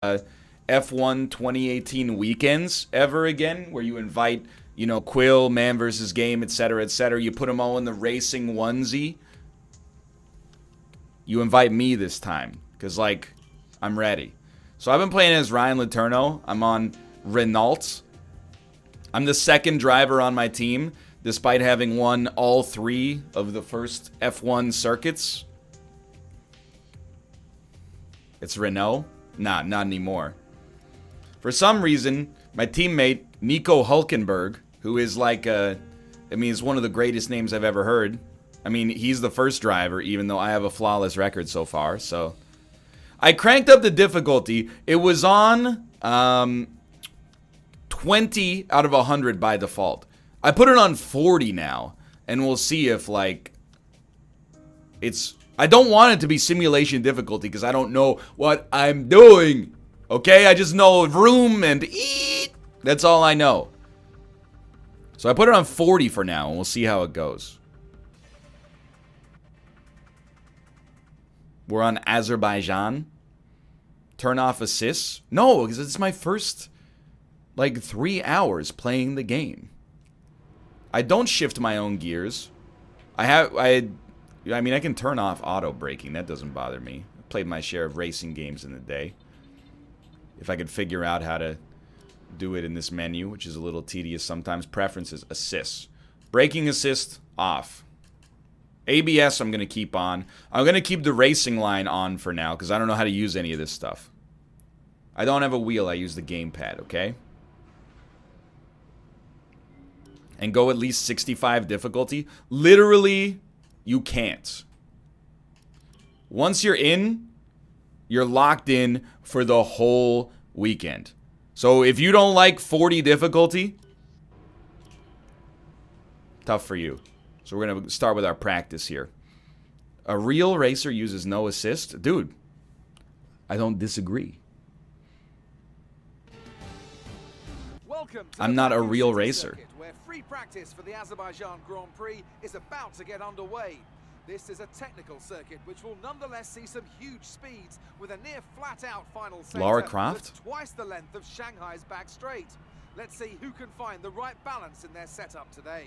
F1 2018 weekends ever again, where you invite, Quill, Man versus Game, etc., etc. You put them all in the racing onesie. You invite me this time, because, I'm ready. So I've been playing as Ryan Letourneau. I'm on Renault. I'm the second driver on my team, despite having won all 3 of the first F1 circuits. It's Renault? Nah, not anymore. For some reason, my teammate, Nico Hulkenberg, who is is one of the greatest names I've ever heard. I mean, he's the first driver, even though I have a flawless record so far, so. I cranked up the difficulty. It was on 20 out of 100 by default. I put it on 40 now, and we'll see if, it's... I don't want it to be simulation difficulty, because I don't know what I'm doing. Okay? I just know vroom and eat. That's all I know. So I put it on 40 for now, and we'll see how it goes. We're on Azerbaijan. Turn off assists. No, because it's my first, 3 hours playing the game. I don't shift my own gears. I can turn off auto braking. That doesn't bother me. I played my share of racing games in the day. If I could figure out how to do it in this menu, which is a little tedious sometimes. Preferences, assists. Braking assist, off. ABS I'm going to keep on. I'm going to keep the racing line on for now, because I don't know how to use any of this stuff. I don't have a wheel. I use the gamepad, okay? And go at least 65 difficulty. Literally, you can't. Once you're in, you're locked in for the whole weekend. So if you don't like 40 difficulty, tough for you. So we're going to start with our practice here. A real racer uses no assist? Dude, I don't disagree. I'm not a real racer. Where free practice for the Azerbaijan Grand Prix is about to get underway. This is a technical circuit which will nonetheless see some huge speeds with a near flat-out final center Lara Croft? that's twice the length of Shanghai's back straight. Let's see who can find the right balance in their setup today.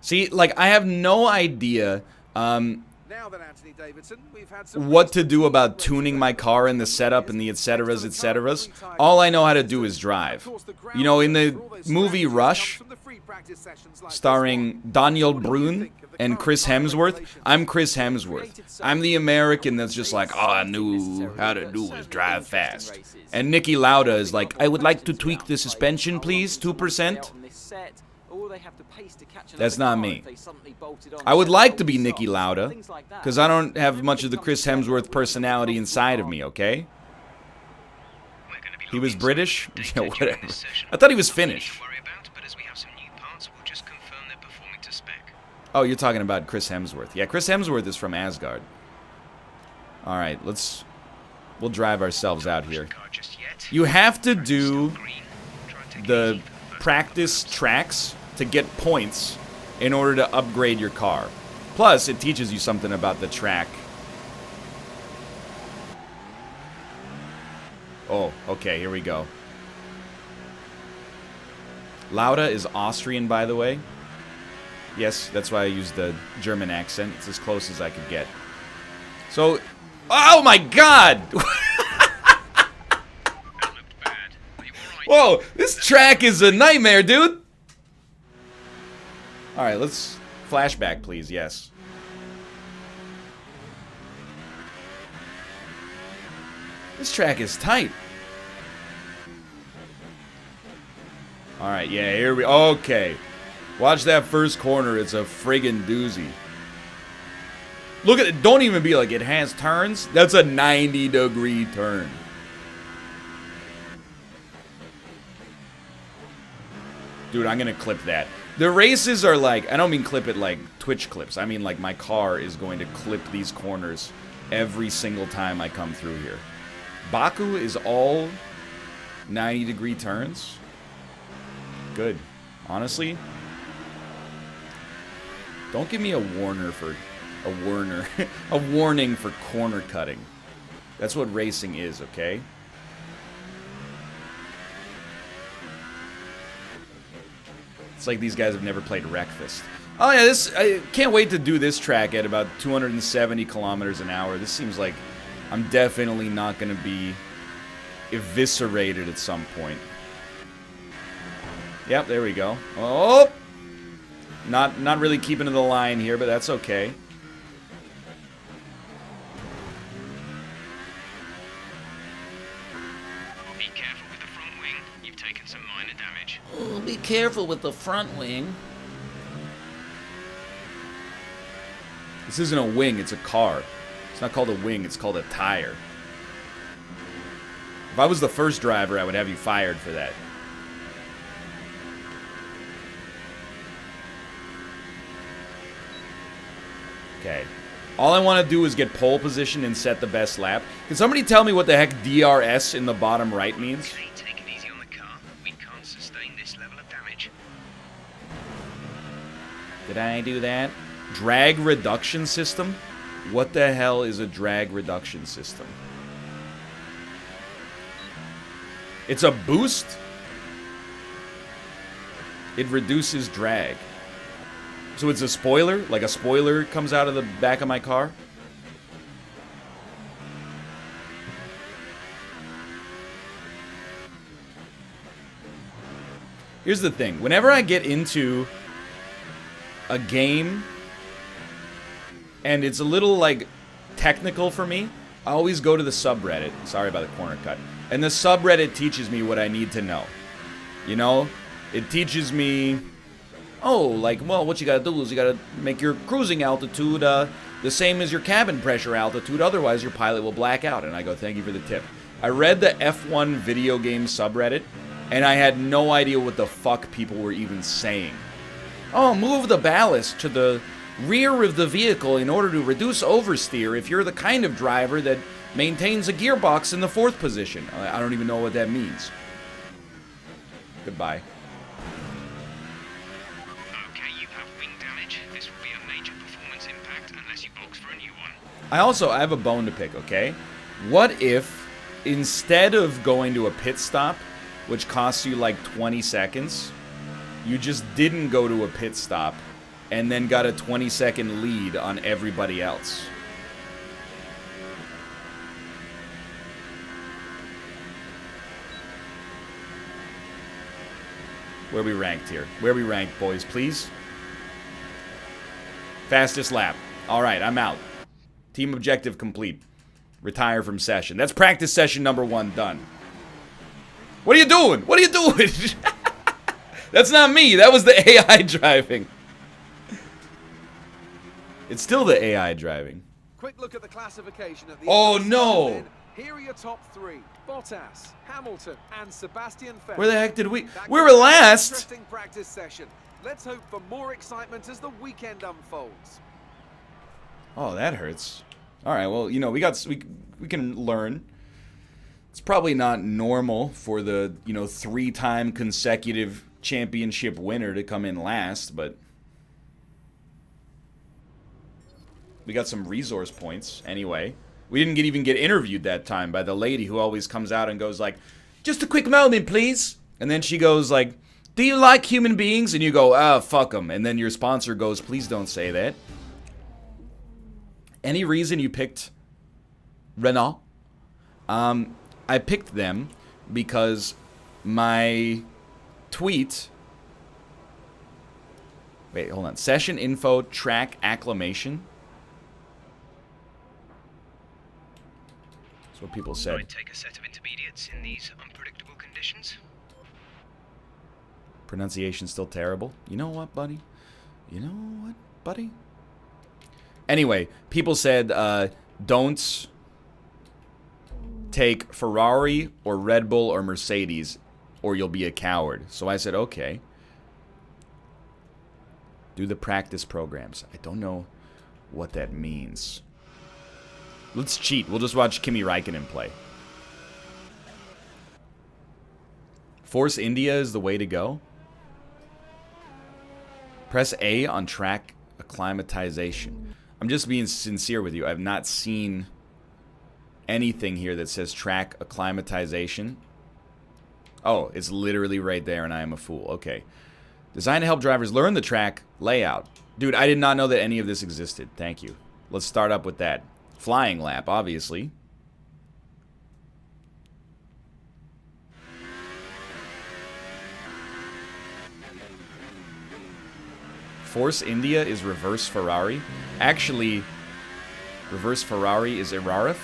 See, I have no idea Now then, Anthony Davidson, we've had some what to do about tuning my car and the setup and the etceteras, etceteras. All I know how to do is drive. In the movie Rush, starring Daniel Brühl and Chris Hemsworth, I'm Chris Hemsworth. I'm the American that's just all I knew how to do was drive fast. And Niki Lauda is I would like to tweak the suspension, please, 2%. That's not me. I would like to be Niki Lauda, because I don't have much of the Chris Hemsworth personality inside of me, okay? He was British? Yeah, whatever. I thought he was Finnish. Oh, you're talking about Chris Hemsworth. Yeah, Chris Hemsworth is from Asgard. Alright, we'll drive ourselves out here. You have to do the practice tracks to get points in order to upgrade your car. Plus, it teaches you something about the track. Oh, okay, here we go. Lauda is Austrian, by the way. Yes, that's why I used the German accent. It's as close as I could get. So, oh my god! Whoa, this track is a nightmare, dude! Alright, let's... Flashback, please, yes. This track is tight. Alright, yeah, here we... Okay. Watch that first corner. It's a friggin' doozy. Look at it. Don't even be it has turns. That's a 90-degree turn. Dude, I'm gonna clip that. The races are I don't mean clip it like Twitch clips. I mean my car is going to clip these corners every single time I come through here. Baku is all 90-degree turns. Good. Honestly, don't give me a warning for corner cutting. That's what racing is, okay? It's like these guys have never played Wreckfest. Oh yeah, I can't wait to do this track at about 270 kilometers an hour. This seems like I'm definitely not going to be eviscerated at some point. Yep, there we go. Oh! Not really keeping to the line here, but that's okay. Be careful with the front wing. You've taken some minor damage. Oh, be careful with the front wing. This isn't a wing, it's a car. It's not called a wing, it's called a tire. If I was the first driver, I would have you fired for that. Okay. All I want to do is get pole position and set the best lap. Can somebody tell me what the heck DRS in the bottom right means? Okay, take it easy on the car. We can't sustain this level of damage. Did I do that? Drag reduction system? What the hell is a drag reduction system? It's a boost? It reduces drag. So it's a spoiler? Like a spoiler comes out of the back of my car? Here's the thing. Whenever I get into a game and it's a little, like, technical for me, I always go to the subreddit. Sorry about the corner cut. And the subreddit teaches me what I need to know. You know? It teaches me... Oh, like, well, what you gotta do is you gotta make your cruising altitude the same as your cabin pressure altitude, otherwise your pilot will black out. And I go, thank you for the tip. I read the F1 video game subreddit, and I had no idea what the fuck people were even saying. Oh, move the ballast to the rear of the vehicle in order to reduce oversteer if you're the kind of driver that maintains a gearbox in the 4th position. I don't even know what that means. Goodbye. I have a bone to pick, okay? What if, instead of going to a pit stop, which costs you like 20 seconds, you just didn't go to a pit stop and then got a 20-second lead on everybody else? Where we ranked here? Where we ranked, boys, please? Fastest lap. All right, I'm out. Team objective complete. Retire from session. That's practice session number 1 done. What are you doing? What are you doing? That's not me. That was the AI driving. It's still the AI driving. Quick look at the classification at the Oh no! Here are your top 3. Bottas, Hamilton, and Sebastian Vettel. Where the heck did we... We were last! Interesting practice session. Let's hope for more excitement as the weekend unfolds. Oh, that hurts. All right, well, you know, we can learn. It's probably not normal for the, 3-time consecutive championship winner to come in last, but we got some resource points anyway. We didn't even get interviewed that time by the lady who always comes out and goes like, "Just a quick moment, please." And then she goes like, "Do you like human beings?" And you go, "Ah, fuck them." And then your sponsor goes, "Please don't say that." Any reason you picked Renault? I picked them because my tweet... Wait, hold on. Session info, track, acclimation. That's what people said. Might take a set of intermediates in these unpredictable conditions. Pronunciation still terrible. You know what, buddy? You know what, buddy? Anyway, people said, don't take Ferrari or Red Bull or Mercedes or you'll be a coward. So I said, okay. Do the practice programs. I don't know what that means. Let's cheat. We'll just watch Kimi Räikkönen play. Force India is the way to go. Press A on track acclimatization. I'm just being sincere with you. I've not seen anything here that says track acclimatization. Oh, it's literally right there and I am a fool. Okay. Designed to help drivers learn the track layout. Dude, I did not know that any of this existed. Thank you. Let's start up with that. Flying lap, obviously. Force India is reverse Ferrari. Actually, reverse Ferrari is Irarif.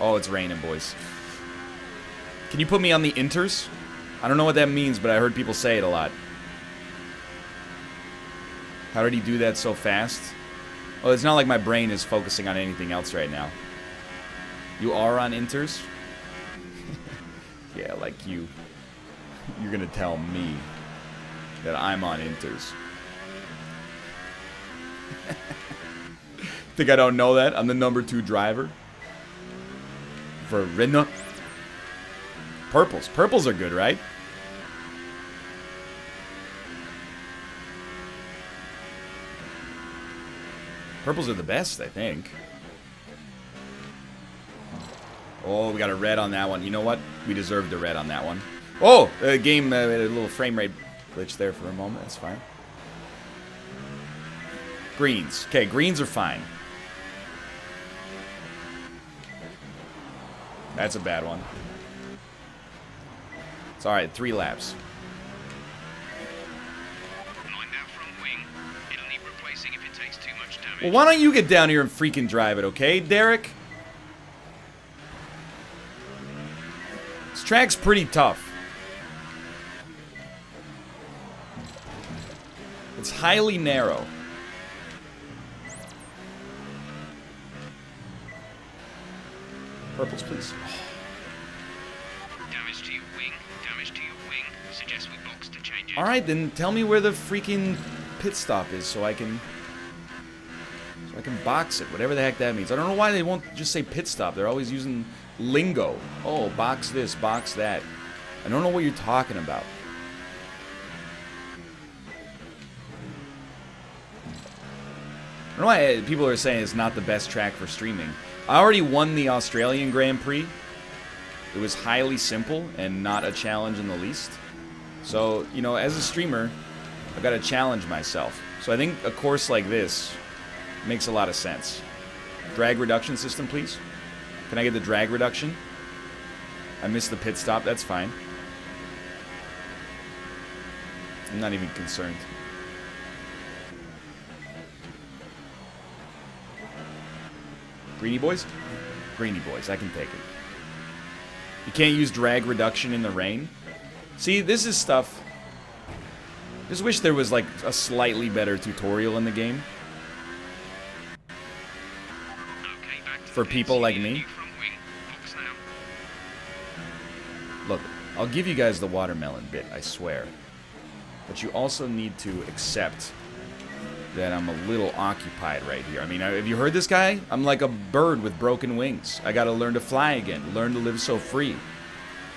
Oh, it's raining, boys. Can you put me on the inters? I don't know what that means, but I heard people say it a lot. How did he do that so fast? Oh, it's not like my brain is focusing on anything else right now. You are on inters? Yeah, like you. You're gonna tell me that I'm on inters. Think I don't know that? I'm the number 2 driver. For Rinna. Purples. Purples are good, right? Purples are the best, I think. Oh, we got a red on that one. You know what? We deserved a red on that one. Oh! Game, a little frame rate glitch there for a moment. That's fine. Greens. Okay, greens are fine. That's a bad one. It's alright, 3 laps. Mind that front wing. It'll need replacing if it takes too much damage. Well, why don't you get down here and freaking drive it, okay, Derek? This track's pretty tough. It's highly narrow. Purples, please. Damage to your wing. Damage to your wing. Suggest we box to change it. Alright, then tell me where the freaking pit stop is so I can box it, whatever the heck that means. I don't know why they won't just say pit stop. They're always using lingo. Oh, box this, box that. I don't know what you're talking about. I don't know why people are saying it's not the best track for streaming. I already won the Australian Grand Prix. It was highly simple and not a challenge in the least. So, you know, as a streamer, I've got to challenge myself. So I think a course like this makes a lot of sense. Drag reduction system, please. Can I get the drag reduction? I missed the pit stop. That's fine. I'm not even concerned. Greeny boys? Greeny boys. I can take it. You can't use drag reduction in the rain? See, this is stuff... Just wish there was, like, a slightly better tutorial in the game. Okay, back to For the people pits. like You need a me. new front wing. Box now. Look, I'll give you guys the watermelon bit, I swear. But you also need to accept that I'm a little occupied right here. I mean, have you heard this guy? I'm like a bird with broken wings. I gotta learn to fly again, learn to live so free.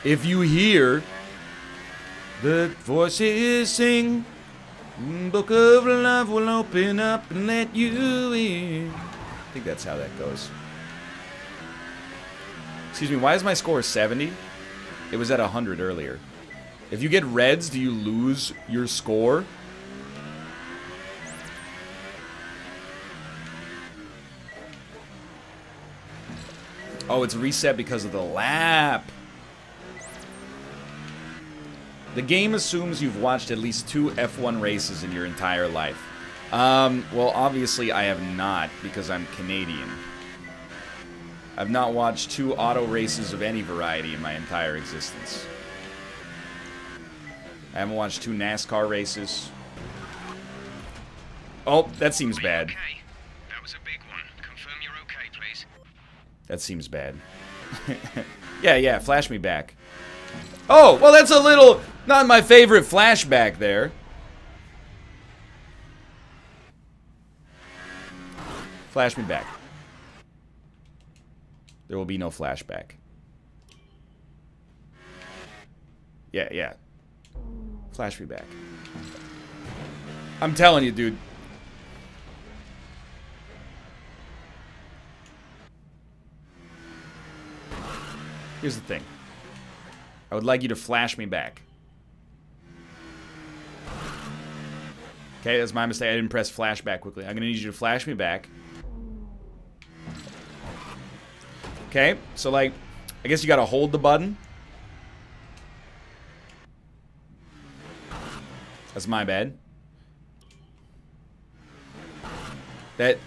If you hear the voices sing, book of love will open up and let you in. I think that's how that goes. Excuse me, why is my score 70? It was at 100 earlier. If you get reds, do you lose your score? Oh, it's reset because of the lap. The game assumes you've watched at least 2 F1 races in your entire life. Well, obviously I have not, because I'm Canadian. I've not watched 2 auto races of any variety in my entire existence. I haven't watched 2 NASCAR races. Oh, that seems Are you bad. okay? That was a big one. Confirm you're okay, please. That seems bad. Yeah, flash me back. Oh, well, that's a little... Not my favorite flashback there. Flash me back. There will be no flashback. Yeah. Flash me back. I'm telling you, dude. Here's the thing. I would like you to flash me back. Okay, that's my mistake. I didn't press flashback quickly. I'm gonna need you to flash me back. Okay, so like, I guess you gotta hold the button. That's my bad.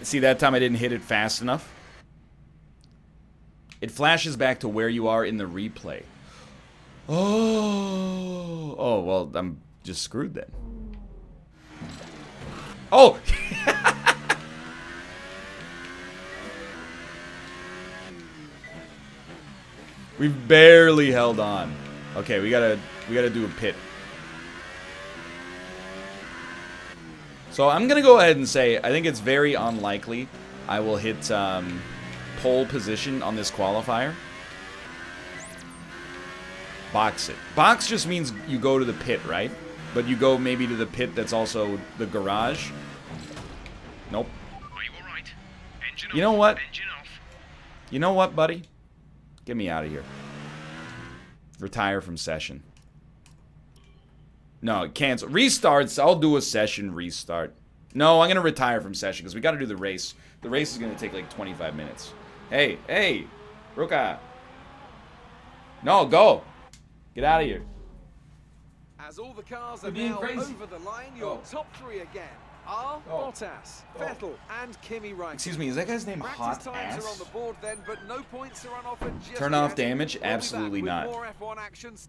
See, that time I didn't hit it fast enough. It flashes back to where you are in the replay. Oh, well, I'm just screwed then. Oh! We've barely held on. Okay, we gotta do a pit. So I'm gonna go ahead and say I think it's very unlikely I will hit pole position on this qualifier. Box it. Box just means you go to the pit, right? But you go maybe to the pit that's also the garage. Nope. Are you all right? Engine You know off, what? Engine off. You know what, buddy? Get me out of here. Retire from session. No, cancel. Restarts. I'll do a session restart. No, I'm going to retire from session because we got to do the race. The race is going to take like 25 minutes. Hey, hey, Ruka. No, go. Get out of here. As all the cars are You're being now crazy. over the line, your top three again are Bottas, Vettel, and Kimi Raikkonen. Excuse me, is that guy's name Hot Practice times are on Ass? the board then, but no points are on offer just Turn off yet. damage? We'll be back Absolutely with not. more F1 actions.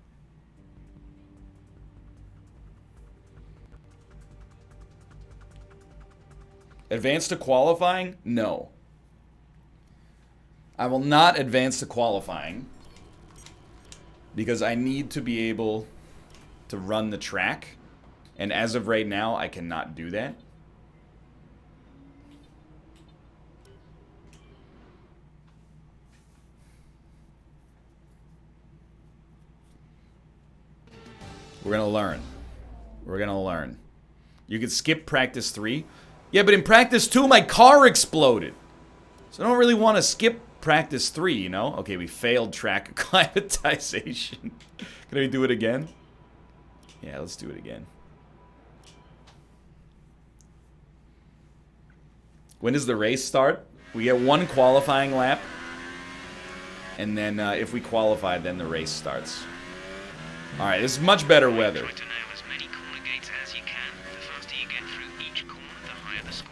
Advance to qualifying? No. I will not advance to qualifying because I need to be able to run the track. And as of right now, I cannot do that. We're going to learn. We're going to learn. You could skip practice 3. Yeah, but in practice 2, my car exploded. So I don't really want to skip practice 3, you know? Okay, we failed track acclimatization. Can we do it again? Yeah, let's do it again. When does the race start? We get one qualifying lap. And then if we qualify, then the race starts. Alright, this is much better weather. Try to nail as many corner gates as you can. The faster you get through each corner, the higher the score.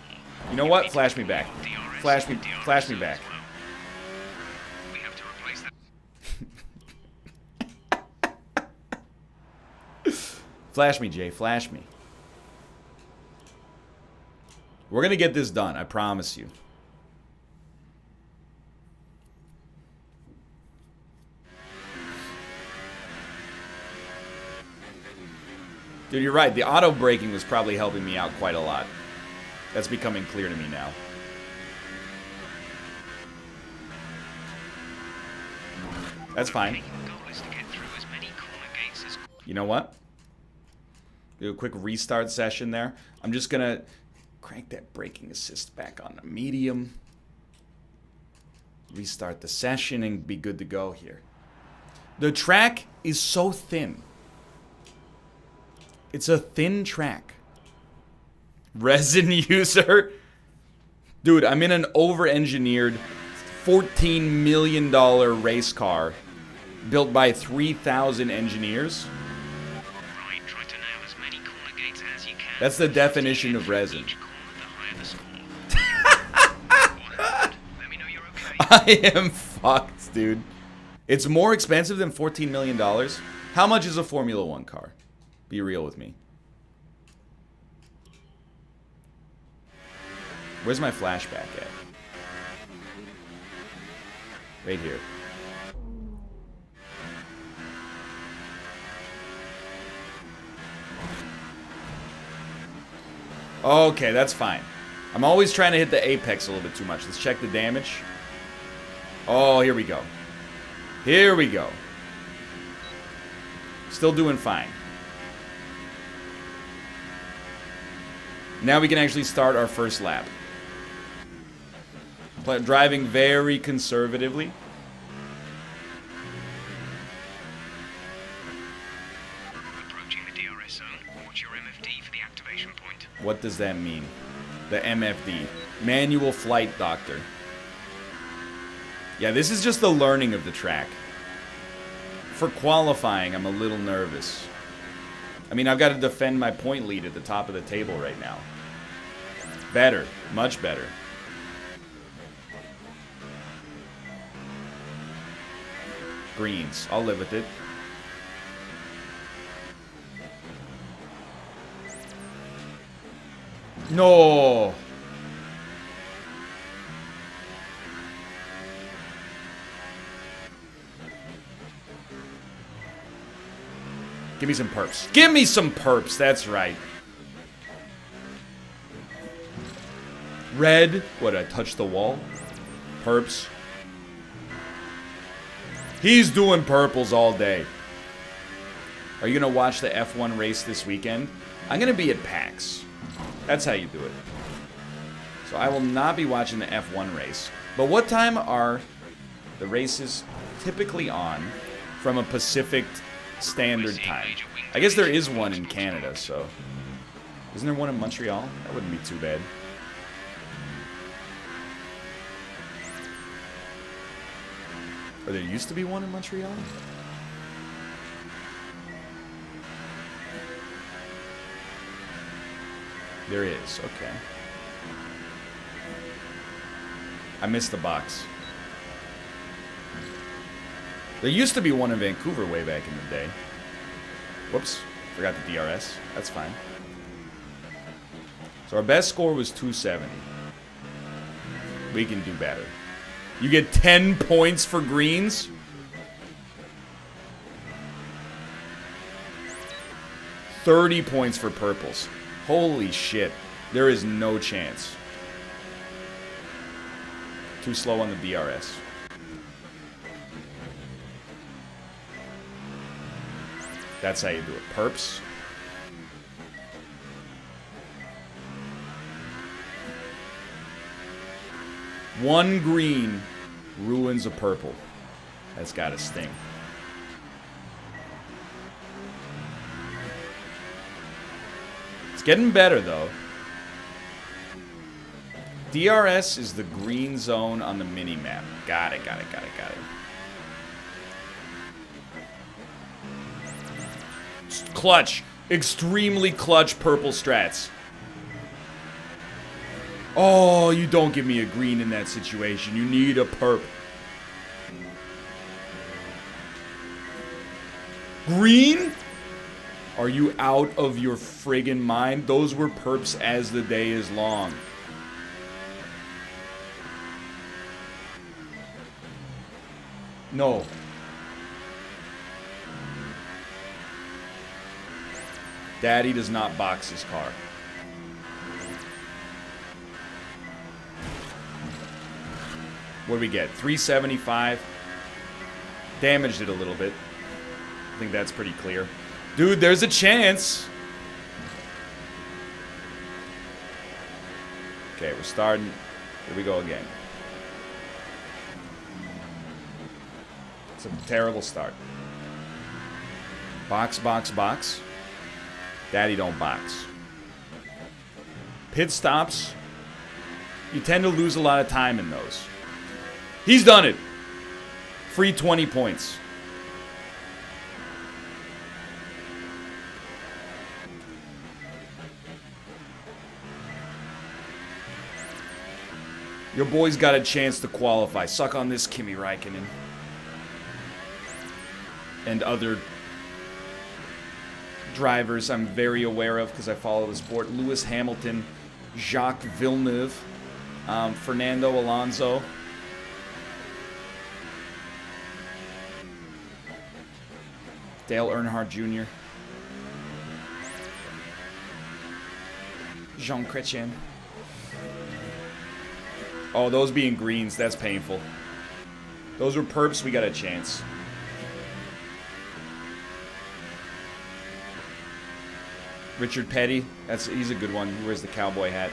You know what? Flash me back. Flash me back. We have to replace that. Flash me, Jay. Flash me. We're going to get this done. I promise you. Dude, you're right. The auto braking was probably helping me out quite a lot. That's becoming clear to me now. That's fine. The goal is to get through as many corner gates as You know what? Do a quick restart session there. I'm just going to crank that braking assist back on a medium. Restart the session and be good to go here. The track is so thin. It's a thin track. Resin user? Dude, I'm in an over-engineered $14 million race car built by 3,000 engineers. right. Try to nail as many corner gates as you can. That's the definition of resin. Each corner, the higher the score. What happened? Let me know you're okay. I am fucked, dude. It's more expensive than $14 million. How much is a Formula 1 car? Be real with me. Where's my flashback at? Right here. Okay, that's fine. I'm always trying to hit the apex a little bit too much. Let's check the damage. Oh, here we go. Here we go. Still doing fine. Now we can actually start our first lap. Driving very conservatively. What does that mean? The MFD. Manual Flight Doctor. Yeah, this is just the learning of the track. For qualifying, I'm a little nervous. I mean, I've got to defend my point lead at the top of the table right now. Better. Much better. Greens. I'll live with it. No. Give me some perps. Give me some perps. That's right. Red. What, I touched the wall? Perps. He's doing purples all day. Are you going to watch the F1 race this weekend? I'm going to be at PAX. That's how you do it. So I will not be watching the F1 race. But what time are the races typically on from a Pacific Standard Time? I guess there is one in Canada, so... Isn't there one in Montreal? That wouldn't be too bad. Or there used to be one in Montreal? There is, okay. I missed the box. There used to be one in Vancouver way back in the day. Whoops, forgot the DRS. That's fine. So our best score was 270. We can do better. You get 10 points for greens? $30 points for purples. Holy shit. There is no chance. Too slow on the DRS. That's how you do it. Perps. One green ruins a purple. That's gotta sting. It's getting better, though. DRS is the green zone on the mini-map. Got it. Clutch. Extremely clutch purple strats. Oh, you don't give me a green in that situation. You need a perp. Green? Are you out of your friggin' mind? Those were perps as the day is long. No. Daddy does not box his car. What do we get? 375. Damaged it a little bit. I think that's pretty clear. Dude, there's a chance. Okay, we're starting. Here we go again. It's a terrible start. Box, box, box. Daddy don't box. Pit stops. You tend to lose a lot of time in those. He's done it. Free 20 points. Your boy's got a chance to qualify. Suck on this, Kimi Räikkönen. And other drivers I'm very aware of because I follow the sport. Lewis Hamilton, Jacques Villeneuve, Fernando Alonso. Dale Earnhardt Jr. Jean Chrétien. Oh, those being greens, that's painful. Those were perps, we got a chance. Richard Petty, he's a good one. He wears the cowboy hat.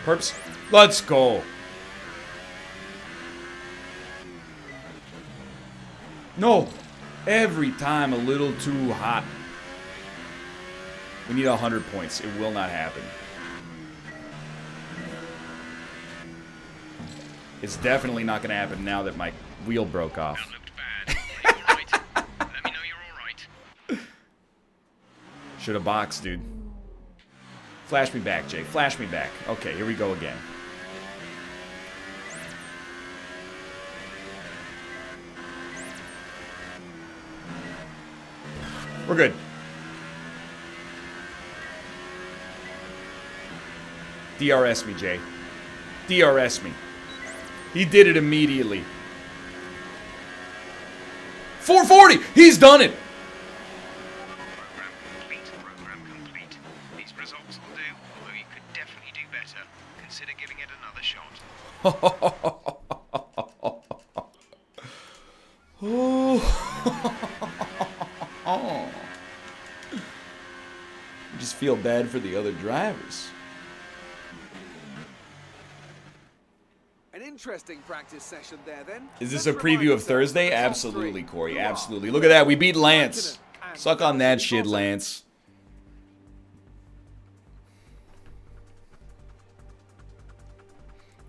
Perps, let's go. No, Every time a little too hot. We need 100 points. It will not happen. It's definitely not going to happen now that my wheel broke off. That looked bad. Are you alright? Let me know you're alright. Should have boxed, dude. Flash me back, Jay. Flash me back. Okay, here we go again. We're good. DRS me, Jay. DRS me. He did it immediately. 440! He's done it! Program complete. Program complete. These results will do, although you could definitely do better. Consider giving it another shot. I just feel bad for the other drivers. An interesting practice session there then. Is this Let's a remind preview of ourselves Thursday? the top Absolutely, three. Corey. Who are Absolutely. Look at that. We beat Lance. and Suck on that shit, Bottom. Lance.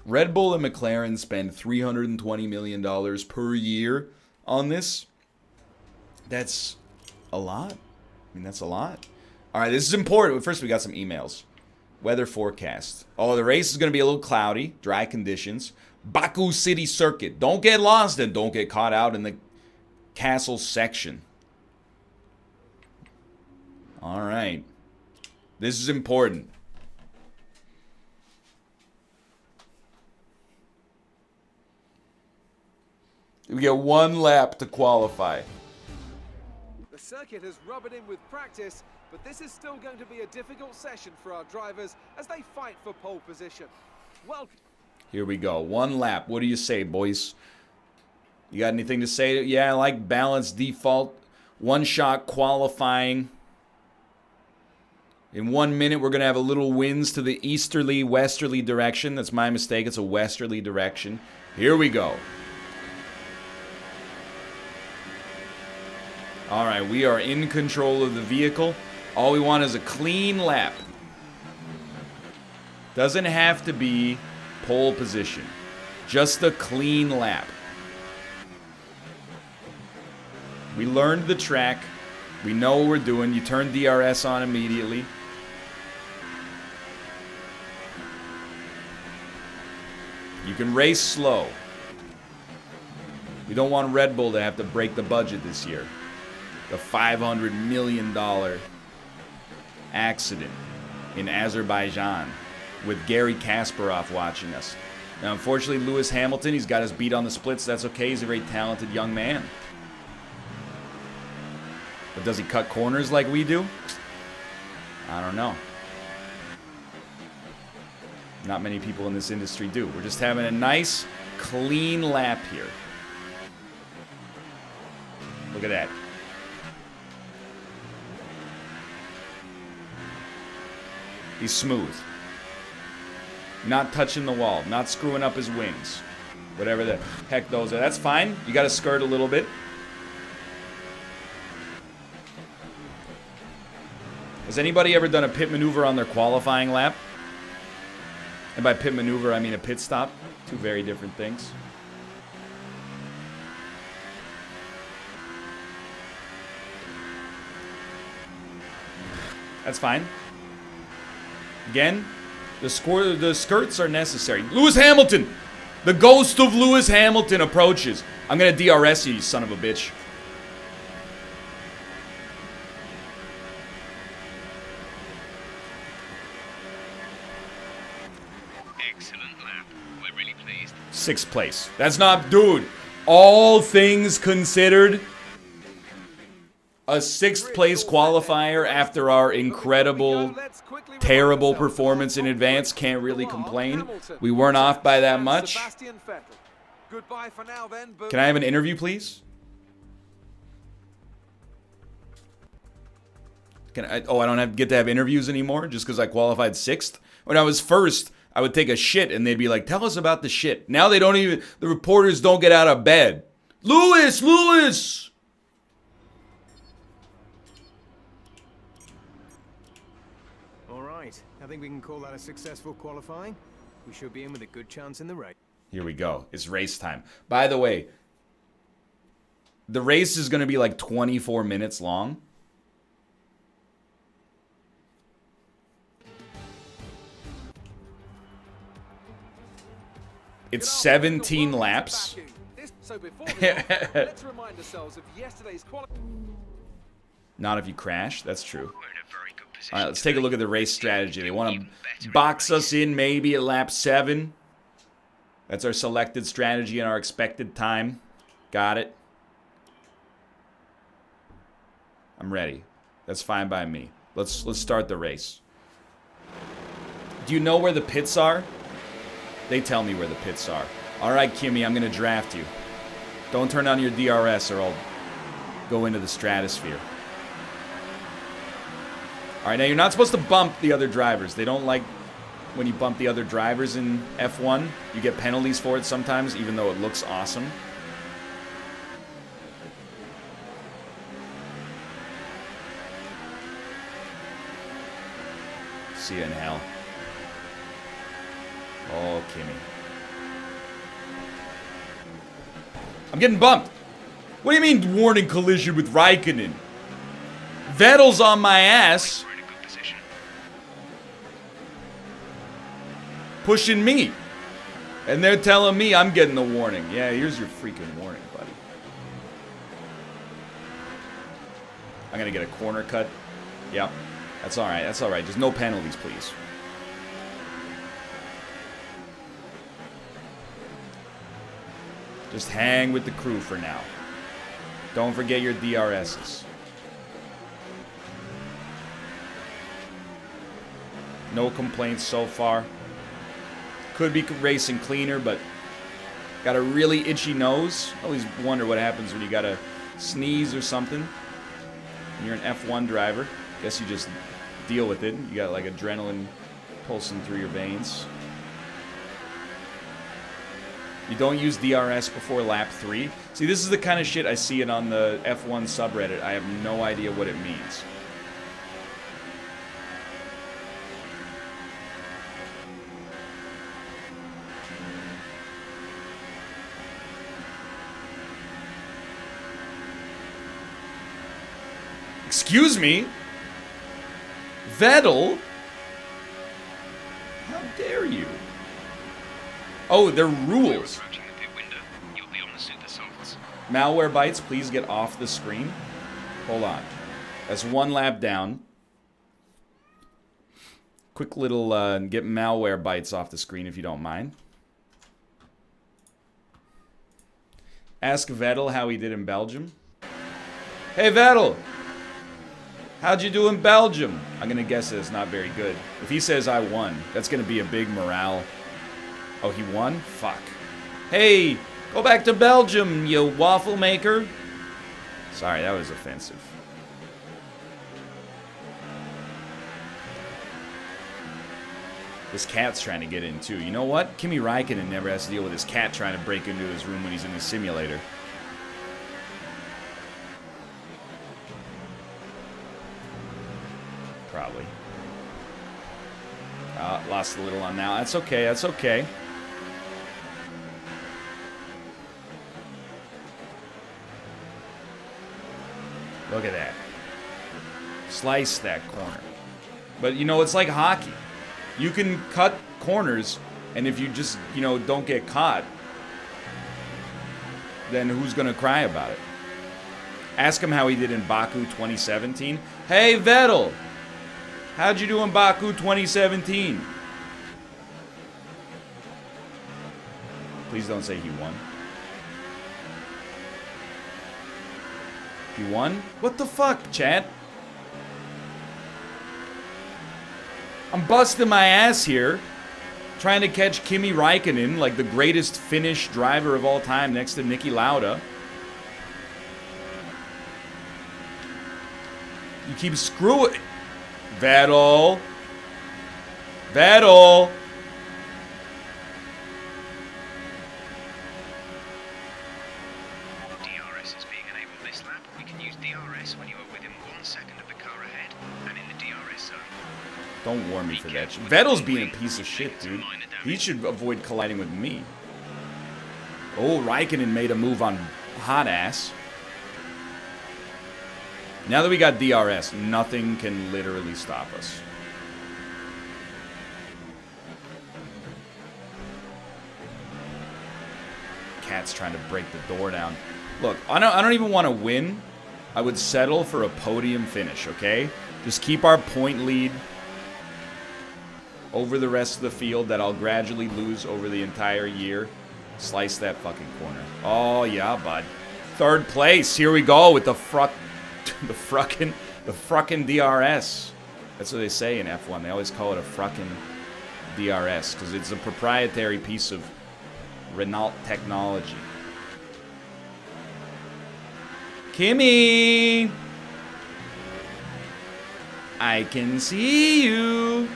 Red Bull and McLaren spend $320 million per year on this. That's a lot. I mean, that's a lot. All right, this is important. First, we got some emails. Weather forecast. Oh, the race is going to be a little cloudy, dry conditions. Baku City Circuit. Don't get lost and don't get caught out in the castle section. All right. This is important. We get one lap to qualify. The circuit has rub it in with practice, but this is still going to be a difficult session for our drivers as they fight for pole position. Welcome. Here we go. One lap. What do you say, boys? You got anything to say? Yeah, I like balanced default. One shot qualifying. In 1 minute, we're going to have a little winds to the easterly, westerly direction. That's my mistake. It's a westerly direction. Here we go. All right, we are in control of the vehicle. All we want is a clean lap. Doesn't have to be pole position. Just a clean lap. We learned the track. We know what we're doing. You turn DRS on immediately. You can race slow. We don't want Red Bull to have to break the budget this year. The $500 million accident in Azerbaijan with Gary Kasparov watching us. Now, unfortunately, Lewis Hamilton, he's got his beat on the splits. That's okay. He's a very talented young man. But does he cut corners like we do? I don't know. Not many people in this industry do. We're just having a nice, clean lap here. Look at that. He's smooth. Not touching the wall. Not screwing up his wings. Whatever the heck those are. That's fine. You got to skirt a little bit. Has anybody ever done a pit maneuver on their qualifying lap? And by pit maneuver, I mean a pit stop. Two very different things. That's fine. Again, the skirts are necessary. Lewis Hamilton! The ghost of Lewis Hamilton approaches. I'm going to DRS you, you son of a bitch. Excellent lap. We're really pleased. 6th place. That's not... Dude, all things considered... A 6th place qualifier after our incredible, terrible performance in advance. Can't really complain. We weren't off by that much. Can I have an interview, please? I don't get to have interviews anymore just because I qualified 6th? When I was 1st, I would take a shit and they'd be like, tell us about the shit. Now they don't even... The reporters don't get out of bed. Lewis! Right. I think we can call that a successful qualifying. We should be in with a good chance in the race. Here we go. It's race time. By the way, the race is going to be like 24 minutes long. It's 17 laps. So before we go, let's remind ourselves of yesterday's Not if you crash. That's true. We're in a very good position. All right, let's take a look at the race strategy. They want to box us in maybe at lap 7. That's our selected strategy and our expected time. Got it. I'm ready. That's fine by me. Let's start the race. Do you know where the pits are? They tell me where the pits are. All right, Kimmy, I'm going to draft you. Don't turn on your DRS or I'll go into the stratosphere. All right, now you're not supposed to bump the other drivers. They don't like when you bump the other drivers in F1. You get penalties for it sometimes, even though it looks awesome. See you in hell. Oh, Kimmy. I'm getting bumped. What do you mean warning collision with Raikkonen? Vettel's on my ass. We're in a good position. Pushing me. And they're telling me I'm getting the warning. Yeah, here's your freaking warning, buddy. I'm going to get a corner cut. Yep. That's all right. That's all right. Just no penalties, please. Just hang with the crew for now. Don't forget your DRSs. No complaints so far. Could be racing cleaner, but got a really itchy nose. Always wonder what happens when you got to sneeze or something. When you're an F1 driver. Guess you just deal with it. You got like adrenaline pulsing through your veins. You don't use DRS before lap 3. See, this is the kind of shit I see it on the F1 subreddit. I have no idea what it means. Excuse me? Vettel? How dare you? Oh, they're rules. Approaching the pit window. You'll be on the super softs. Malware bytes, please get off the screen. Hold on. That's one lap down. Quick little get malware bytes off the screen if you don't mind. Ask Vettel how he did in Belgium. Hey Vettel! How'd you do in Belgium? I'm gonna guess that it's not very good. If he says I won, that's gonna be a big morale. Oh, he won? Fuck. Hey, go back to Belgium, you waffle maker. Sorry, that was offensive. This cat's trying to get in too. You know what? Kimi Räikkönen never has to deal with his cat trying to break into his room when he's in the simulator. Probably. Lost a little on now. That's okay. That's okay. Look at that. Slice that corner. But, you know, it's like hockey. You can cut corners, and if you just, you know, don't get caught, then who's going to cry about it? Ask him how he did in Baku 2017. Hey, Vettel! How'd you do in Baku 2017? Please don't say he won. He won? What the fuck, chat? I'm busting my ass here, trying to catch Kimi Räikkönen, like the greatest Finnish driver of all time next to Niki Lauda. You keep screwing... Vettel. Vettel. DRS is being enabled this lap. We can use DRS when you are within 1 second of the car ahead and in the DRS zone. Don't warn me for that shit. Vettel's being a piece of shit, dude. He should avoid colliding with me. Oh, Raikkonen made a move on hot ass. Now that we got DRS, nothing can literally stop us. Cat's trying to break the door down. Look, I don't even want to win. I would settle for a podium finish, okay? Just keep our point lead over the rest of the field that I'll gradually lose over the entire year. Slice that fucking corner. Oh, yeah, bud. Third place. Here we go with the frickin' DRS. That's what they say in F1. They always call it a frickin' DRS because it's a proprietary piece of Renault technology. Kimmy! I can see you.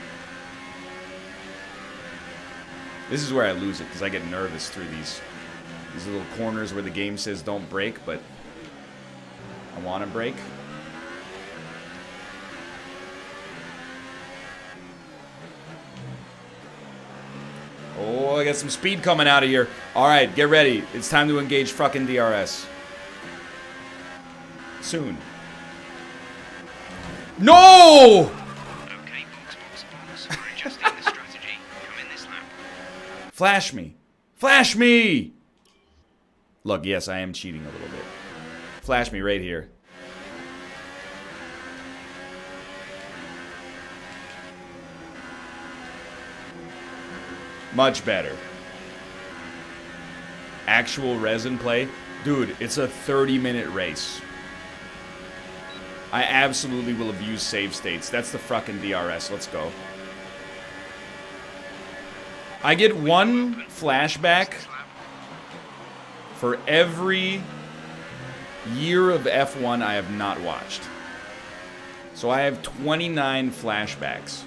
This is where I lose it because I get nervous through these little corners where the game says don't brake, but I want to brake. Oh, I got some speed coming out of here. All right, get ready. It's time to engage fucking DRS. Soon. No! Okay, box. We're adjusting the strategy. Come in this lap. Flash me. Flash me! Look, yes, I am cheating a little bit. Flash me right here. Much better. Actual resin play. Dude, it's a 30-minute race. I absolutely will abuse save states. That's the fucking DRS. Let's go. I get one flashback for every year of F1 I have not watched. So I have 29 flashbacks.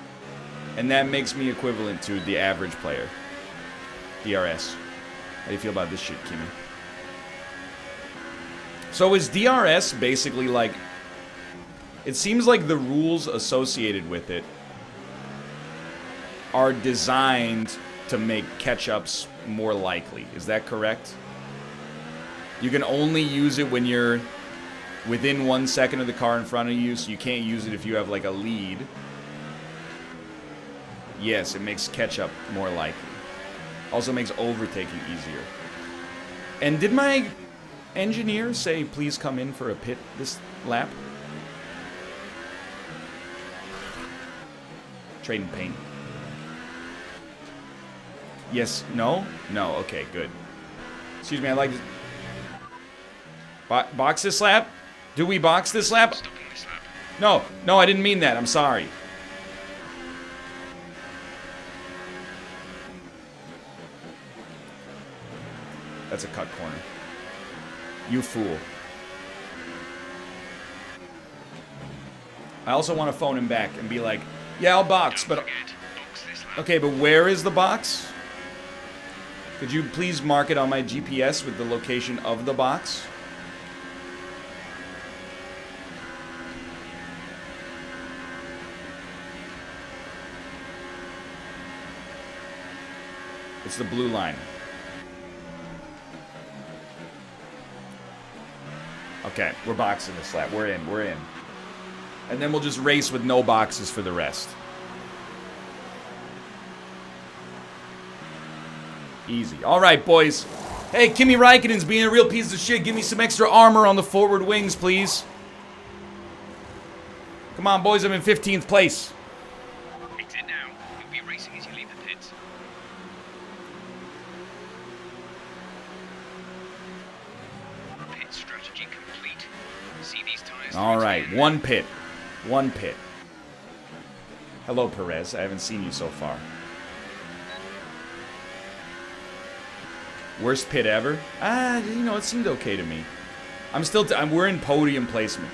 And that makes me equivalent to the average player. DRS. How do you feel about this shit, Kimmy? So is DRS basically like... It seems like the rules associated with it are designed to make catch-ups more likely. Is that correct? You can only use it when you're within 1 second of the car in front of you, so you can't use it if you have like a lead. Yes, it makes catch-up more likely. Also makes overtaking easier. And did my engineer say please come in for a pit this lap? Trading paint. Yes, no? No, okay, good. Excuse me, I'd like to... box this lap? Do we box this lap? No, I didn't mean that, I'm sorry. That's a cut corner. You fool. I also want to phone him back and be like, yeah, I'll box, but... Okay, but where is the box? Could you please mark it on my GPS with the location of the box? It's the blue line. Okay, we're boxing this lap. We're in. And then we'll just race with no boxes for the rest. Easy. All right, boys. Hey, Kimi Räikkönen's being a real piece of shit. Give me some extra armor on the forward wings, please. Come on, boys. I'm in 15th place. Exit now. You'll be racing as you leave the pits. Pit strategy complete. See these tires? All right, one pit. One pit. Hello, Perez. I haven't seen you so far. Worst pit ever? You know, it seemed okay to me. We're in podium placement.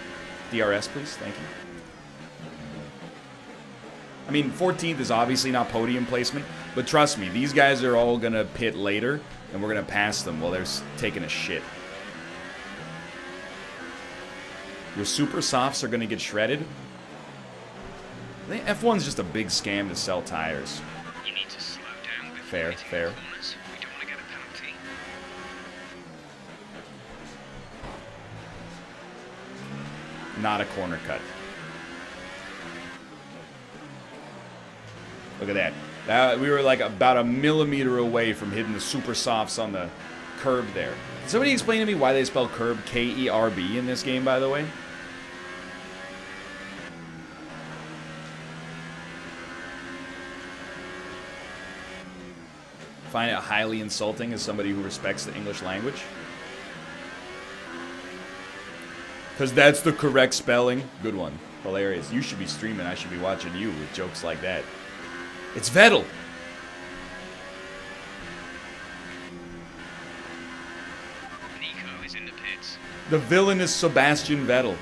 DRS, please. Thank you. I mean, 14th is obviously not podium placement, but trust me, these guys are all gonna pit later, and we're gonna pass them while they're taking a shit. Your super softs are gonna get shredded. I think F1's just a big scam to sell tires. You need to slow down before Fair, hitting fair. the corners. We don't want to get a penalty. Not a corner cut. Look at that. We were like about a millimeter away from hitting the super softs on the curb there. Can somebody explain to me why they spell curb K-E-R-B in this game, by the way? Find it highly insulting as somebody who respects the English language. Because that's the correct spelling. Good one. Hilarious. You should be streaming. I should be watching you with jokes like that. It's Vettel. Nico is in the pits. The villain is Sebastian Vettel.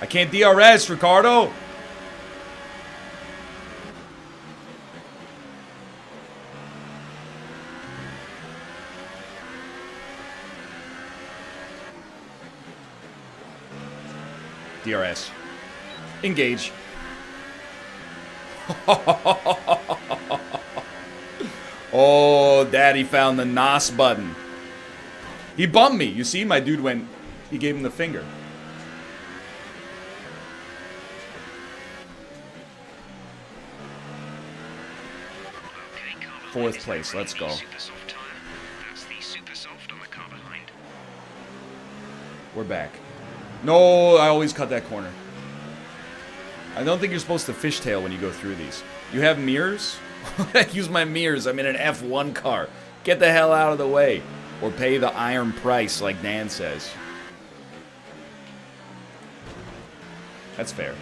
I can't DRS, Ricardo. DRS. Engage. Oh, Daddy found the NOS button. He bummed me. You see, my dude went... He gave him the finger. Okay, car behind Fourth is place, running let's the go. super soft tire. That's the super soft on the car behind. We're back. No, I always cut that corner. I don't think you're supposed to fishtail when you go through these. You have mirrors? I use my mirrors. I'm in an F1 car. Get the hell out of the way. Or pay the iron price, like Dan says. That's fair.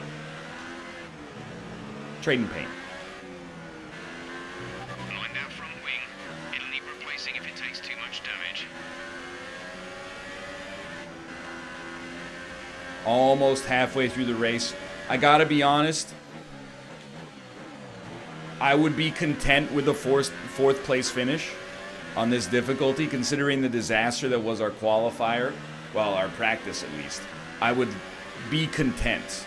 Trading paint. Lined out front wing. It'll need replacing if it takes too much damage. Almost halfway through the race. I gotta be honest. I would be content with a fourth place finish on this difficulty, considering the disaster that was our qualifier. Well, our practice at least. I would be content.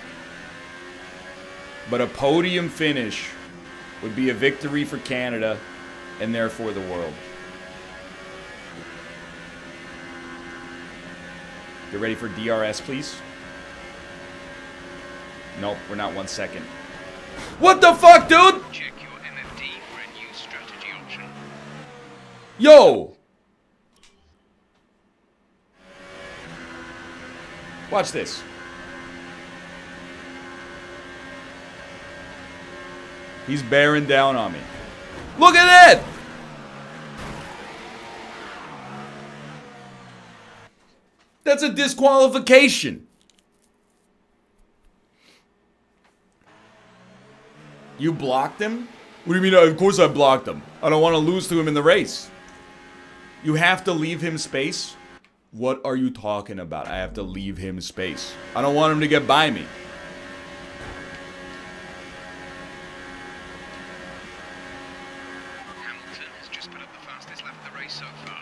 But a podium finish would be a victory for Canada and therefore the world. Get ready for DRS, please. Nope, we're not 1 second. What the fuck, dude? Check your MFD for a new strategy option. Yo! Watch this. He's bearing down on me. Look at that! That's a disqualification. You blocked him? What do you mean? Of course I blocked him. I don't want to lose to him in the race. You have to leave him space? What are you talking about? I have to leave him space. I don't want him to get by me. Hamilton has just put up the fastest lap of the race so far.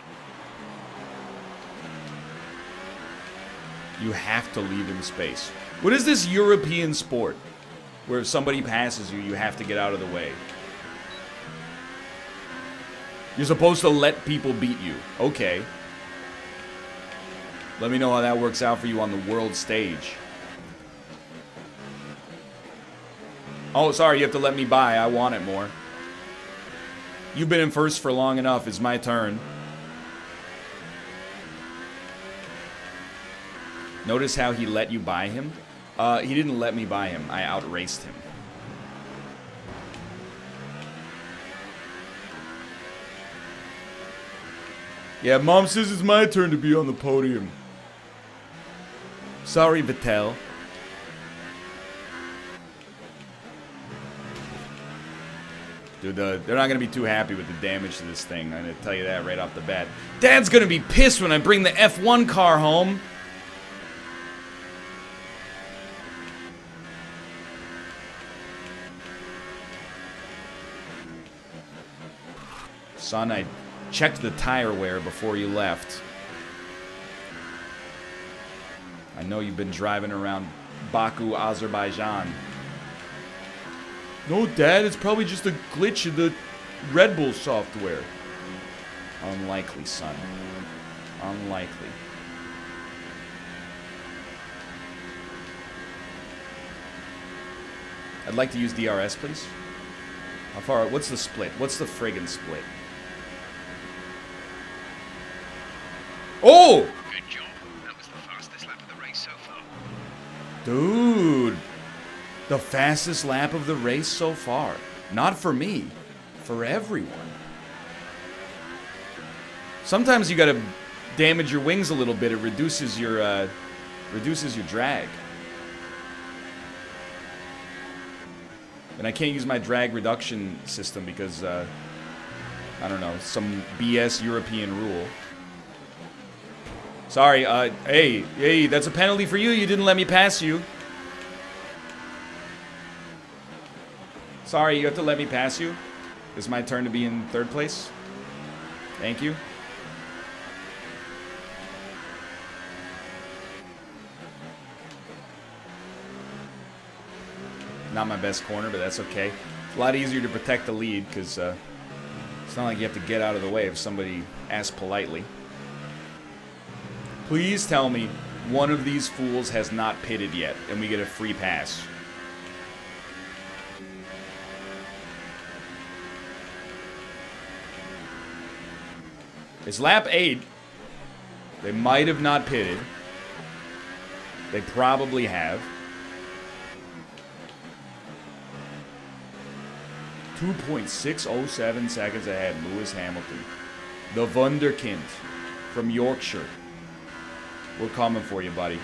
You have to leave him space. What is this European sport? Where if somebody passes you, you have to get out of the way. You're supposed to let people beat you. Okay. Let me know how that works out for you on the world stage. Oh, sorry, you have to let me by. I want it more. You've been in first for long enough. It's my turn. Notice how he let you buy him? He didn't let me buy him. I outraced him. Yeah, Mom says it's my turn to be on the podium. Sorry, Vettel. Dude, they're not going to be too happy with the damage to this thing. I'm going to tell you that right off the bat. Dad's going to be pissed when I bring the F1 car home. Son, Checked the tire wear before you left. I know you've been driving around Baku, Azerbaijan. No, Dad, it's probably just a glitch in the Red Bull software. Unlikely, son. Unlikely. I'd like to use DRS, please. How far? What's the split? What's the friggin' split? Oh! Good job. That was the fastest lap of the race so far. Dude. The fastest lap of the race so far. Not for me. For everyone. Sometimes you gotta damage your wings a little bit. It reduces your drag. And I can't use my drag reduction system because, I don't know, some BS European rule. Sorry, hey, that's a penalty for you. You didn't let me pass you. Sorry, you have to let me pass you. It's my turn to be in third place. Thank you. Not my best corner, but that's okay. It's a lot easier to protect the lead because it's not like you have to get out of the way if somebody asks politely. Please tell me one of these fools has not pitted yet and we get a free pass. It's lap 8. They might have not pitted. They probably have. 2.607 seconds ahead, Lewis Hamilton. The Wunderkind from Yorkshire. We're coming for you, buddy.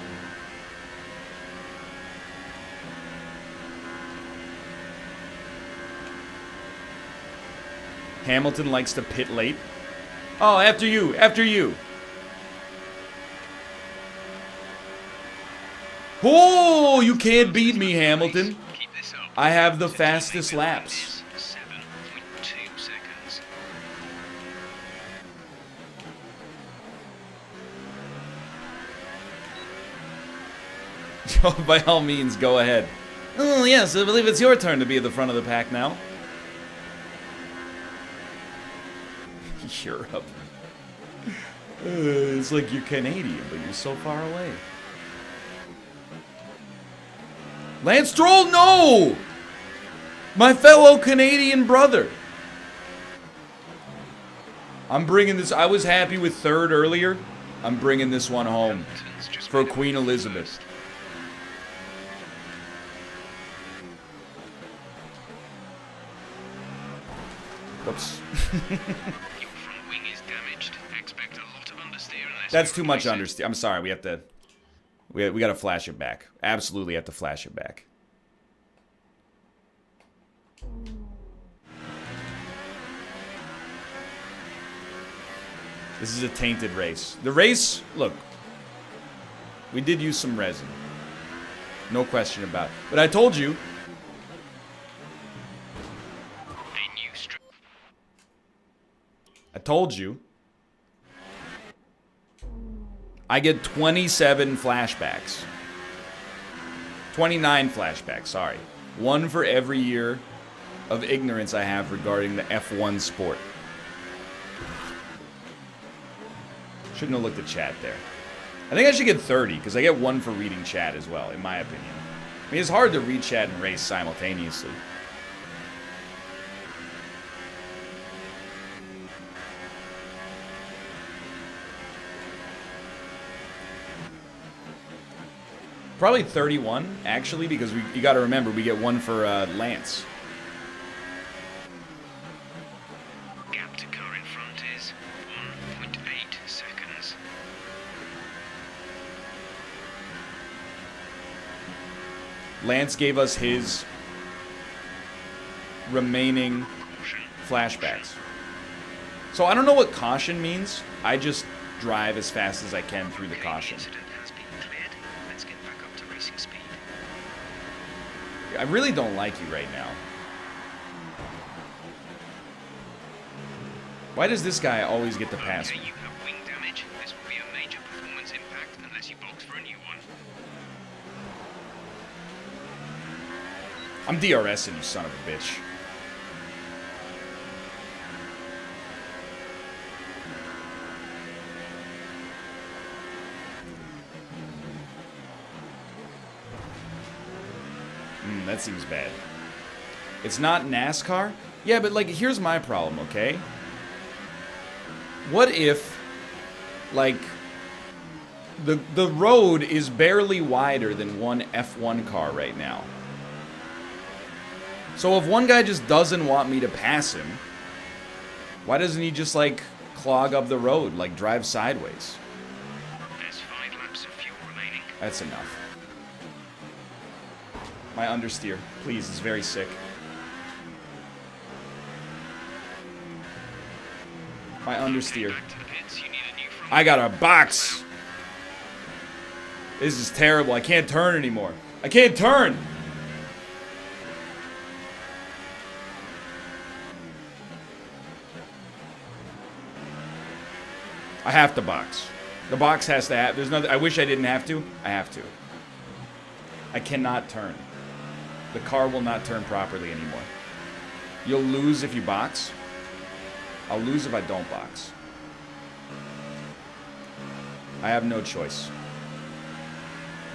Hamilton likes to pit late. Oh, after you, after you. Oh, you can't beat me, Hamilton. I have the fastest laps. 7.2 seconds. By all means, go ahead. Oh, yes, I believe it's your turn to be at the front of the pack now. Europe. It's like you're Canadian, but you're so far away. Lance Stroll, no! My fellow Canadian brother. I'm bringing this. I was happy with third earlier. I'm bringing this one home for Queen Elizabeth. Whoops. That's too much understeer. I'm sorry. We have to. We got to flash it back. Absolutely have to flash it back. This is a tainted race. The race, look, we did use some resin. No question about it. But I told you. I told you. I get 27 flashbacks. 29 flashbacks, sorry. One for every year of ignorance I have regarding the F1 sport. Shouldn't have looked at chat there. I think I should get 30, because I get one for reading chat as well, in my opinion. I mean, it's hard to read chat and race simultaneously. Probably 31, actually, because you got to remember, we get one for Lance. Gap to car in front is 1.8 seconds. Lance gave us his remaining flashbacks. So I don't know what caution means. I just drive as fast as I can through the caution. I really don't like you right now. Why does this guy always get to pass Okay, me? you have wing damage. This will be a major performance impact unless you box for a new one. I'm DRSing, you son of a bitch. That seems bad. It's not NASCAR? Yeah, but like, here's my problem, okay? What if, like, the road is barely wider than one F1 car right now? So if one guy just doesn't want me to pass him, why doesn't he just, like, clog up the road, like drive sideways? There's 5 laps of fuel remaining. That's enough. My understeer, please, is very sick. My understeer. Back to the pits. You need a new front. I got a box. This is terrible. I can't turn anymore. I can't turn. I have to box. The box has to have. There's nothing. I wish I didn't have to. I have to. I cannot turn. The car will not turn properly anymore. You'll lose if you box. I'll lose if I don't box. I have no choice.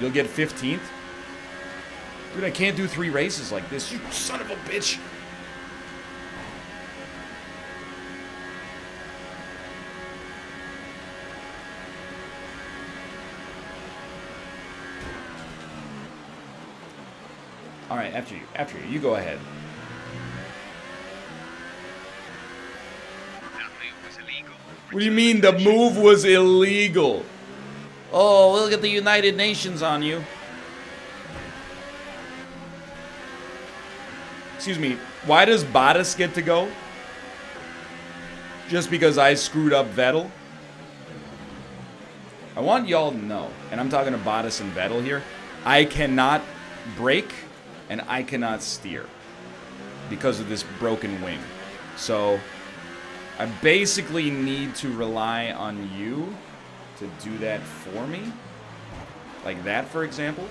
You'll get 15th? Dude, I can't do 3 races like this, you son of a bitch! Alright, after you. You go ahead. That move was illegal. What do you mean the move was illegal? Oh, we'll get the United Nations on you. Excuse me, why does Bottas get to go? Just because I screwed up Vettel? I want y'all to know, and I'm talking to Bottas and Vettel here, I cannot brake and I cannot steer because of this broken wing. So I basically need to rely on you to do that for me. Like that, for example.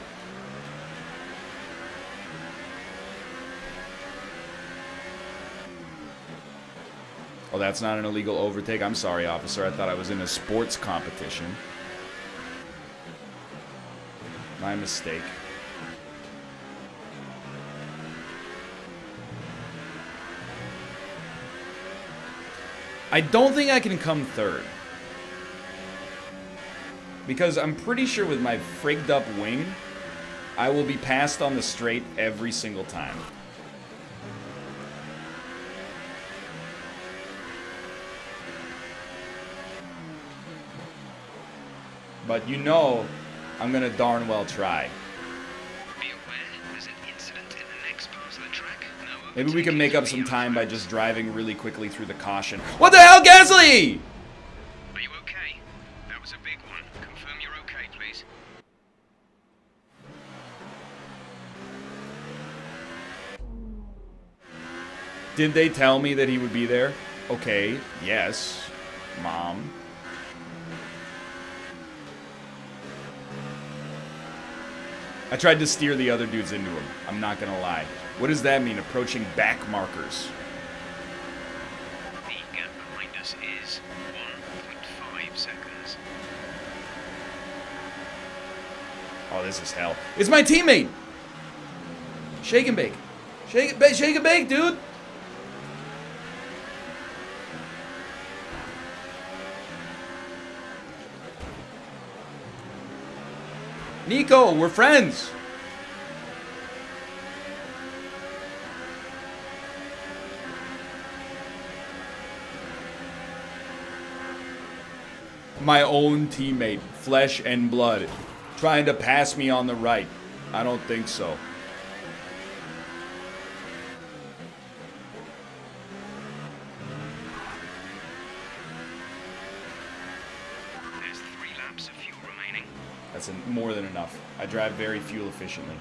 Oh, that's not an illegal overtake. I'm sorry, officer. I thought I was in a sports competition. My mistake. I don't think I can come third. Because I'm pretty sure with my frigged up wing, I will be passed on the straight every single time. But you know, I'm gonna darn well try. Be aware, there's an incident in the next part of the track. No Maybe we can overtaking make up will some be time by allowed. just driving really quickly through the caution. What the hell, Gasly? Are you okay? That was a big one. Confirm you're okay, please. Did they tell me that he would be there? Okay, yes, Mom. I tried to steer the other dudes into him. I'm not gonna lie. What does that mean, approaching back markers? The gap behind us is 1.5 seconds. Oh, this is hell. It's my teammate! Shake and bake. Shake and bake, dude! Nico, we're friends! My own teammate, flesh and blood, trying to pass me on the right. I don't think so. There's 3 laps of fuel remaining. That's more than enough. I drive very fuel efficiently.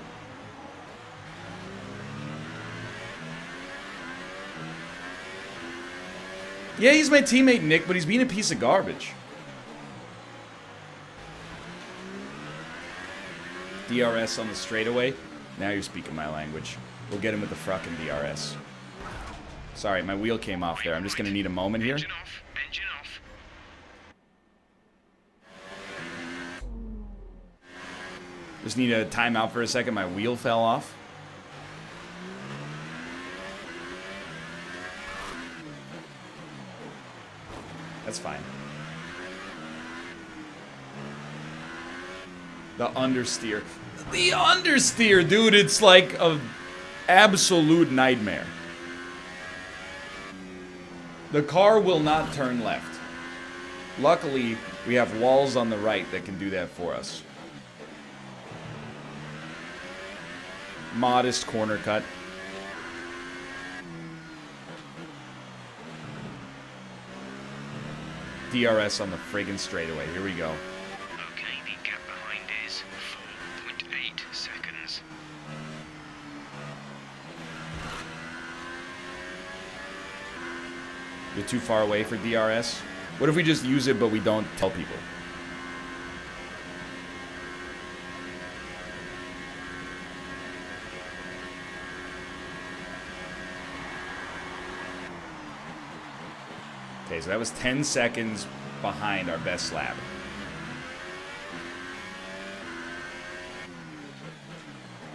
Yeah, he's my teammate, Nick, but he's being a piece of garbage. DRS on the straightaway. Now you're speaking my language. We'll get him with the fucking DRS. Sorry, my wheel came off there. I'm just gonna need a moment here. Engine off. Engine off. Just need a timeout for a second. My wheel fell off. That's fine. The understeer. The understeer, dude, it's like a absolute nightmare. The car will not turn left. Luckily, we have walls on the right that can do that for us. Modest corner cut. DRS on the friggin' straightaway. Here we go. Okay, the gap behind is 4.8 seconds. You're too far away for DRS. What if we just use it but we don't tell people? Okay, so that was 10 seconds behind our best lap.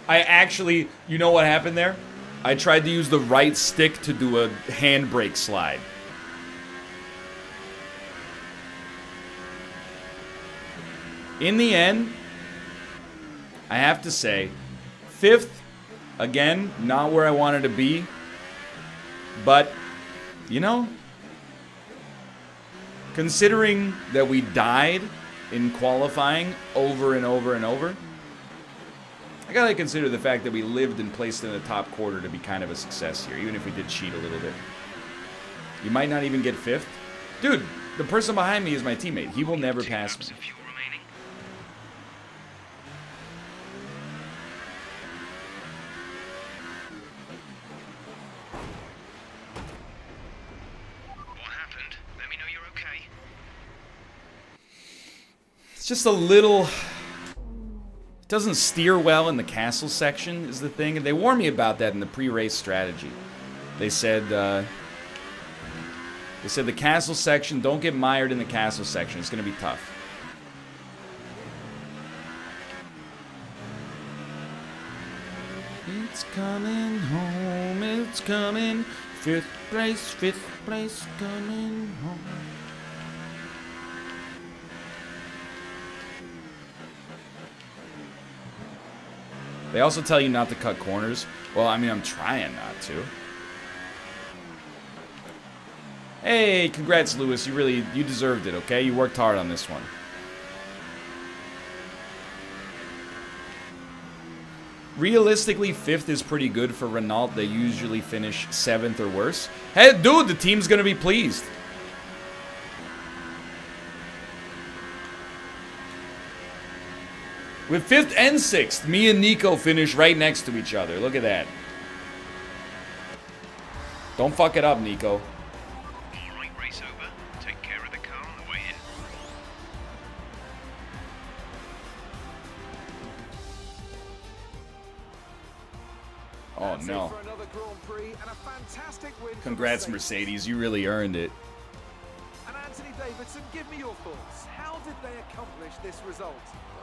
I actually, you know what happened there? I tried to use the right stick to do a handbrake slide. In the end, I have to say, 5th, again, not where I wanted to be, but, you know, considering that we died in qualifying over and over and over, I gotta consider the fact that we lived and placed in the top quarter to be kind of a success here, even if we did cheat a little bit. You might not even get 5th. Dude, the person behind me is my teammate. He will never pass me. It's just a little... It doesn't steer well in the castle section is the thing. And they warned me about that in the pre-race strategy. They said the castle section, don't get mired in the castle section. It's going to be tough. It's coming home, it's coming. 5th place coming home. They also tell you not to cut corners. Well, I mean, I'm trying not to. Hey, congrats, Lewis. You deserved it, okay? You worked hard on this one. Realistically, 5th is pretty good for Renault. They usually finish 7th or worse. Hey, dude, the team's gonna be pleased. With 5th and 6th, me and Nico finish right next to each other. Look at that. Don't fuck it up, Nico. Alright, race over. Take care of the car on the way in. Oh, no. Congrats, Mercedes. You really earned it. And Anthony Davidson, give me your thoughts. How did they accomplish this result?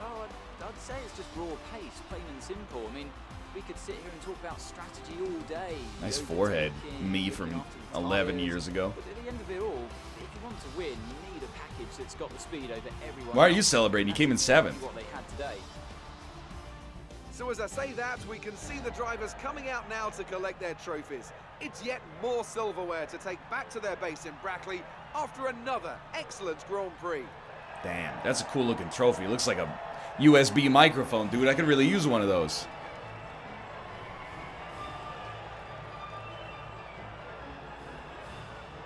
Well, I'd say it's just raw pace, plain and simple. I mean, we could sit here and talk about strategy all day. Nice forehead. Me from 11 years ago. But at the end of it all, if you want to win, you need a package that's got the speed over everyone. Why are you celebrating? You came in 7th. What they had today. So as I say that, we can see the drivers coming out now to collect their trophies. It's yet more silverware to take back to their base in Brackley after another excellent Grand Prix. Damn, that's a cool looking trophy. It looks like a USB microphone, dude. I could really use one of those.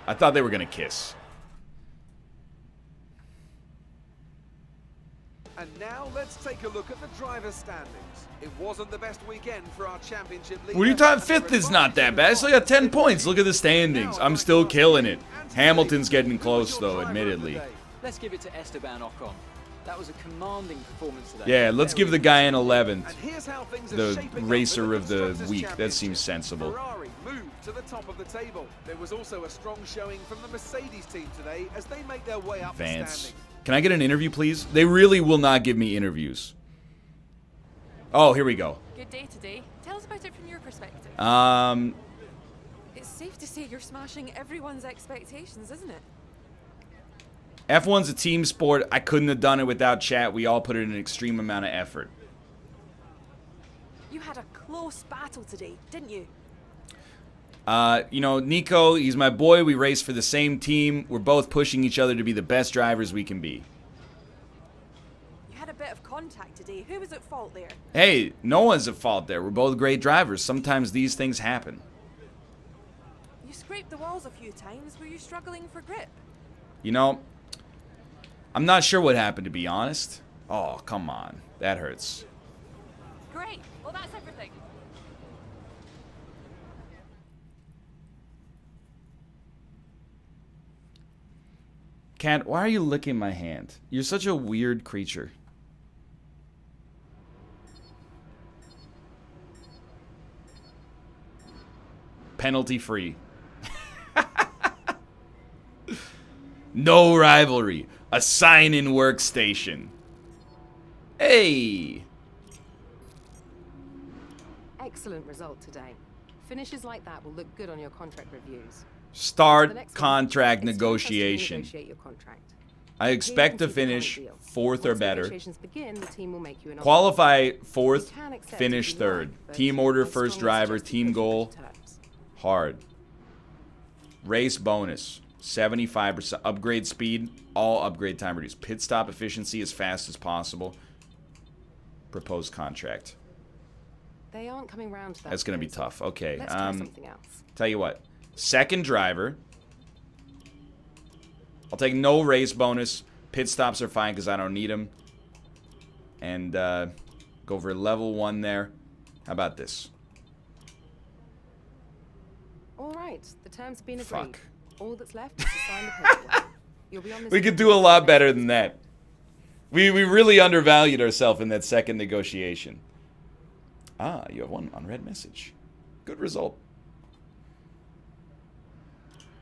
I thought they were gonna kiss. And now let's take a look at the driver's standings. It wasn't the best weekend for our championship leader. What are you talking? Fifth is not that bad. I still got 10 points. Look at the standings. I'm still killing it. Hamilton's getting close, though, admittedly. Let's give it to Esteban Ocon. That was a commanding performance today. Yeah, let's give the guy an 11th. And here's how things are The shaping up racer for the of the Constructors' week. That Championship. seems sensible. Ferrari moved to the top of the table. There was also a strong showing from the Mercedes team today as they make their way up the Vance. standings. Can I get an interview, please? They really will not give me interviews. Oh, here we go. Good day today. Tell us about it from your perspective. It's safe to say you're smashing everyone's expectations, isn't it? F1's a team sport. I couldn't have done it without chat. We all put in an extreme amount of effort. You had a close battle today, didn't you? You know, Nico, he's my boy. We race for the same team. We're both pushing each other to be the best drivers we can be. You had a bit of contact today. Who was at fault there? Hey, no one's at fault there. We're both great drivers. Sometimes these things happen. You scraped the walls a few times. Were you struggling for grip? You know, I'm not sure what happened, to be honest. Oh, come on. That hurts. Great. Well, that's everything. Cat, why are you licking my hand? You're such a weird creature. Penalty free. No rivalry. A sign-in workstation. Hey. Excellent result today. Finishes like that will look good on your contract reviews. The Start next one, contract it's time for us to negotiation. renegotiate your contract. I expect to Here you can see the finish current deal. 4th or Once better. negotiations begin, the team will make you an offer. Qualify You 4th, can accept finish if you like, 3rd. but Team order, I first strongly driver, suggest you team push for goal, better terms. hard. Race bonus, 75%. Upgrade speed, all upgrade time reduced. Pit stop efficiency as fast as possible. Proposed contract. They aren't coming round to that. That's going to be proposal. tough. Okay. Let's try something else. Tell you what. Second driver. I'll take no race bonus. Pit stops are fine because I don't need them. And go for level 1 there. How about this? All right, the terms have been agreed. Fuck. All that's left is to sign the paperwork. You'll be on this We could do a lot better than that. We really undervalued ourselves in that second negotiation. Ah, you have one unread message. Good result.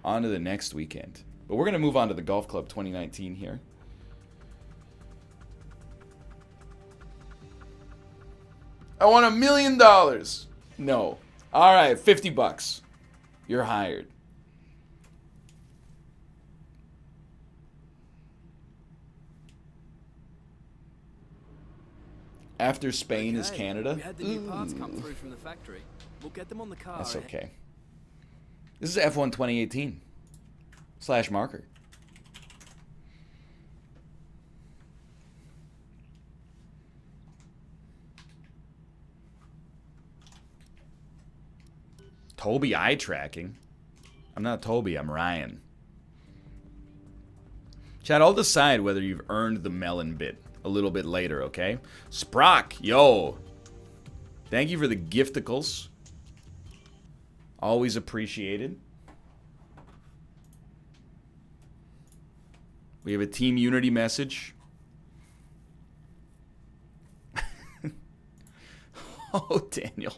On to the next weekend. But we're going to move on to the Golf Club 2019 here. I want $1 million. No. All right, $50. You're hired. After Spain is Canada. We had the new parts come through from the factory. We'll get them on the car. That's eh? okay. This is F1 2018 / marker. Toby eye tracking. I'm not Toby, I'm Ryan. Chad, I'll decide whether you've earned the melon bit a little bit later, okay? Sprock, yo. Thank you for the gifticles. Always appreciated. We have a Team Unity message. Oh, Daniel.